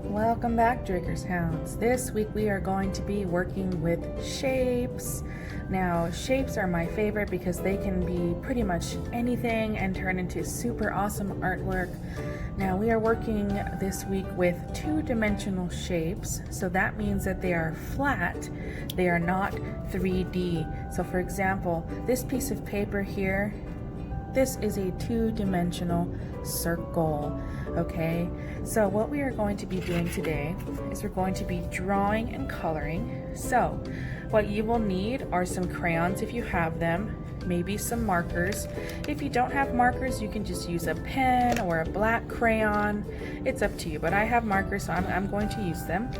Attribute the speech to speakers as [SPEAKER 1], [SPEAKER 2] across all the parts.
[SPEAKER 1] Welcome back, Driggers Hounds. This week we are going to be working with shapes. Now, shapes are my favorite because they can be pretty much anything and turn into super awesome artwork. Now, we are working this week with two-dimensional shapes, so that means that they are flat. They are not 3D. So for example, this piece of paper here, this is a two-dimensional circle. Okay, so what we are going to be doing today is we're going to be drawing and coloring. So what you will need are some crayons if you have them, maybe some markers. If you don't have markers, you can just use a pen or a black crayon. It's up to you, but I have markers, so I'm going to use them.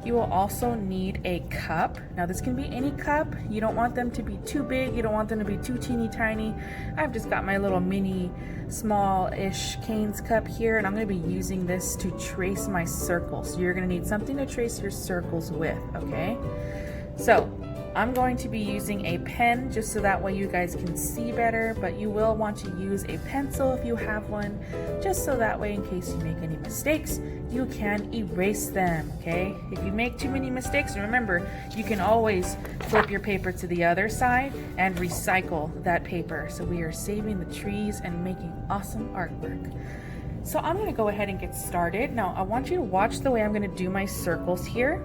[SPEAKER 1] You will also need a cup. Now this can be any cup. You don't want them to be too big. You don't want them to be too teeny tiny. I've just got my little mini small-ish Cane's cup here, and I'm going to be using this to trace my circles. So you're going to need something to trace your circles with, okay? So I'm going to be using a pen just so that way you guys can see better, but you will want to use a pencil if you have one, just so that way in case you make any mistakes, you can erase them, okay? If you make too many mistakes, remember, you can always flip your paper to the other side and recycle that paper. So we are saving the trees and making awesome artwork. So I'm gonna go ahead and get started. Now, I want you to watch the way I'm gonna do my circles here.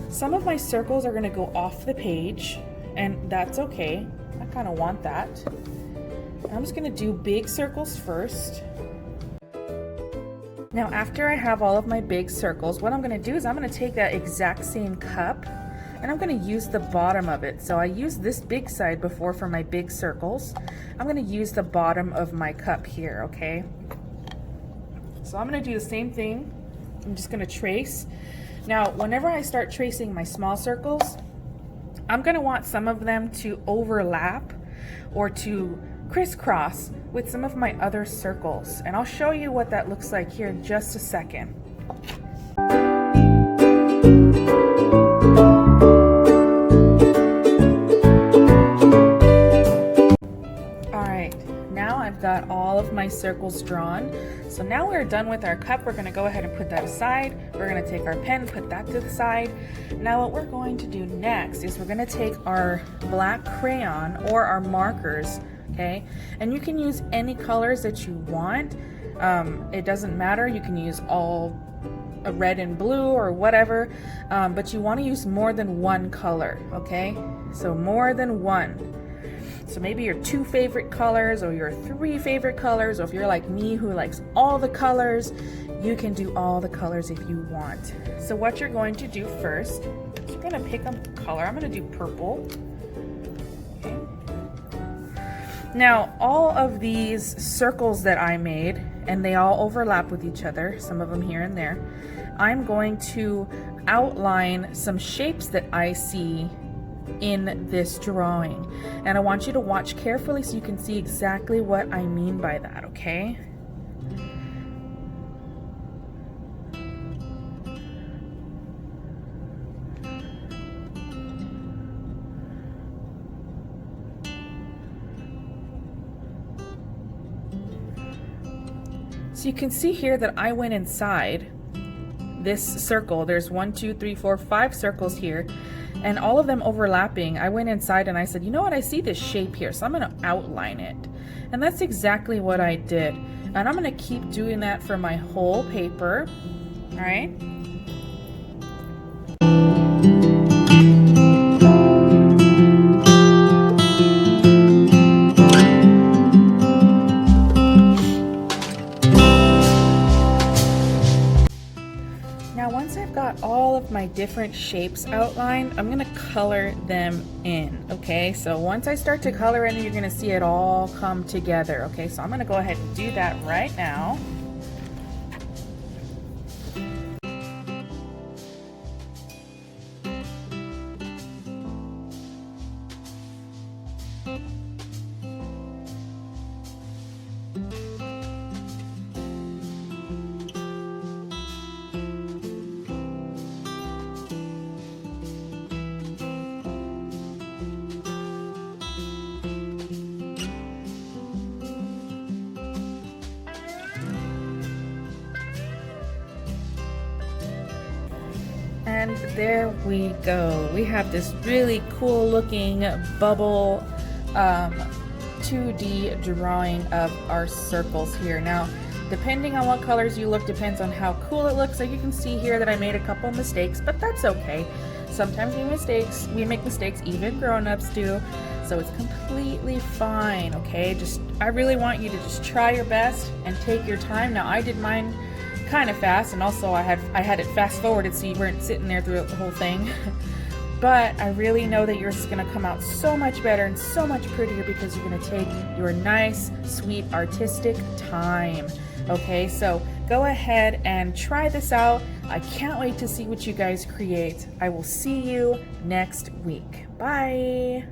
[SPEAKER 1] Some of my circles are gonna go off the page, and that's okay. I kind of want that. I'm just gonna do big circles first. Now, after I have all of my big circles, what I'm gonna do is I'm gonna take that exact same cup and I'm gonna use the bottom of it. So I used this big side before for my big circles. I'm gonna use the bottom of my cup here, okay? So I'm gonna do the same thing. I'm just gonna trace. Now, whenever I start tracing my small circles, I'm going to want some of them to overlap or to crisscross with some of my other circles. And I'll show you what that looks like here in just a second. I've got all of my circles drawn. So now we're done with our cup. We're going to go ahead and put that aside. We're going to take our pen, put that to the side. Now what we're going to do next is we're going to take our black crayon or our markers, okay? And you can use any colors that you want. It doesn't matter. You can use all red and blue or whatever, but you want to use more than one color, okay? So more than one. So maybe your 2 favorite colors or your 3 favorite colors, or if you're like me who likes all the colors, you can do all the colors if you want. So what you're going to do first, you're going to pick a color. I'm going to do purple. Okay. Now, all of these circles that I made, and they all overlap with each other, some of them here and there, I'm going to outline some shapes that I see in this drawing, and I want you to watch carefully so you can see exactly what I mean by that, okay? So you can see here that I went inside this circle. There's 1, 2, 3, 4, 5 circles here, and all of them overlapping. I went inside and I said, you know what, I see this shape here, so I'm going to outline it. And that's exactly what I did. And I'm going to keep doing that for my whole paper. All right. Once I've got all of my different shapes outlined, I'm gonna color them in, okay? So once I start to color in, you're gonna see it all come together, okay? So I'm gonna go ahead and do that right now. And there we go. We have this really cool looking bubble 2D drawing of our circles here. Now, depending on what colors you look depends on how cool it looks. Like you can see here that I made a couple mistakes, but that's okay. Sometimes we make mistakes, even grown-ups do. So it's completely fine, okay? I really want you to just try your best and take your time. Now, I did mine kind of fast, and also I had it fast forwarded so you weren't sitting there throughout the whole thing. But I really know that yours is going to come out so much better and so much prettier because you're going to take your nice, sweet, artistic time. Okay, so go ahead and try this out. I can't wait to see what you guys create. I will see you next week. Bye.